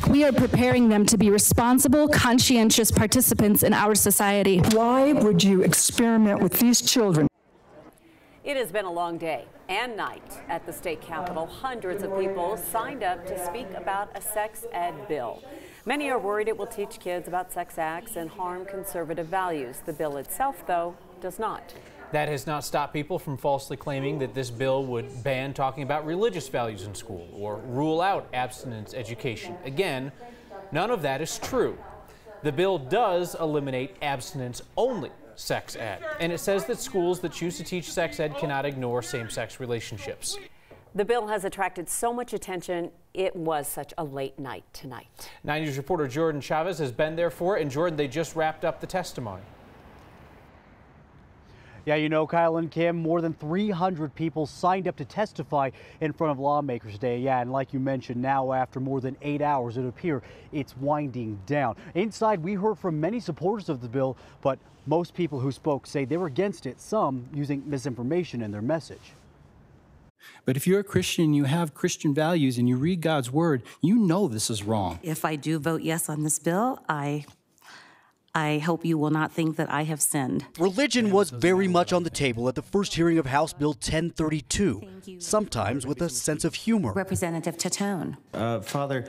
We are preparing them to be responsible, conscientious participants in our society. Why would you experiment with these children? It has been a long day and night at the state capitol. Hundreds of people signed up to speak about a sex ed bill. Many are worried it will teach kids about sex acts and harm conservative values. The bill itself, though, does not. That has not stopped people from falsely claiming that this bill would ban talking about religious values in school or rule out abstinence education. Again, none of that is true. The bill does eliminate abstinence-only sex ed, and it says that schools that choose to teach sex ed cannot ignore same-sex relationships. The bill has attracted so much attention, it was such a late night tonight. 9 News reporter Jordan Chavez has been there for it, and Jordan, they just wrapped up the testimony. Yeah, you know, Kyle and Kim, more than 300 people signed up to testify in front of lawmakers today. Yeah, and like you mentioned, now after more than 8 hours, it appears it's winding down. Inside, we heard from many supporters of the bill, but most people who spoke say they were against it, some using misinformation in their message. But if you're a Christian, you have Christian values, and you read God's word, you know this is wrong. If I do vote yes on this bill, I hope you will not think that I have sinned. Religion was very much on the table at the first hearing of House Bill 1032, sometimes with a sense of humor. Representative Tatone. Father,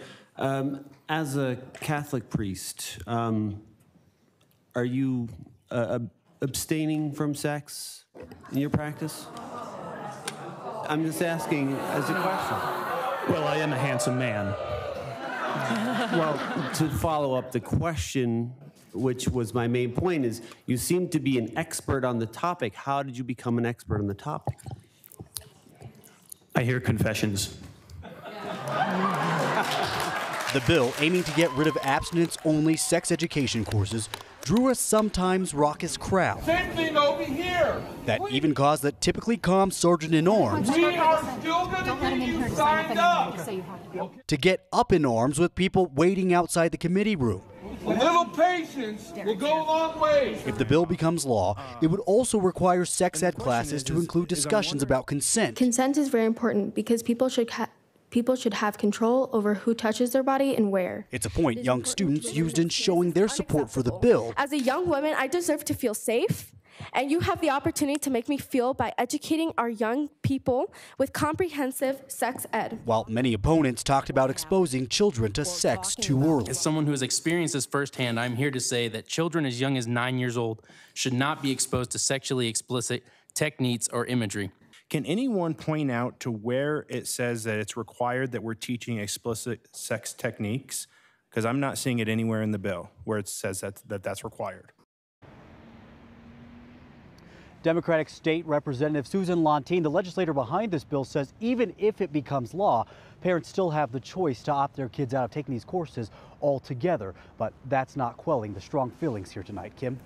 as a Catholic priest, are you abstaining from sex in your practice? I'm just asking as a question. Well, I am a handsome man. Well, to follow up the question, which was my main point, is you seem to be an expert on the topic. How did you become an expert on the topic? I hear confessions. The bill, aiming to get rid of abstinence-only sex education courses, drew a sometimes raucous crowd. Same thing over here. That even caused the typically calm sergeant-in-arms We are still going to get you signed up. to get up in arms with people waiting outside the committee room. A little patience will go a long way. If the bill becomes law, it would also require sex ed classes to include discussions about consent. Consent is very important because people should have control over who touches their body and where. It's a point young students used in showing their support for the bill. As a young woman, I deserve to feel safe, and you have the opportunity to make me feel by educating our young people with comprehensive sex ed. While many opponents talked about exposing children to sex too early. As someone who has experienced this firsthand, I'm here to say that children as young as 9 years old should not be exposed to sexually explicit techniques or imagery. Can anyone point out to where it says that it's required that we're teaching explicit sex techniques? Because I'm not seeing it anywhere in the bill where it says that's required. Democratic State Representative Susan Lontine, the legislator behind this bill, says even if it becomes law, parents still have the choice to opt their kids out of taking these courses altogether. But that's not quelling the strong feelings here tonight. Kim?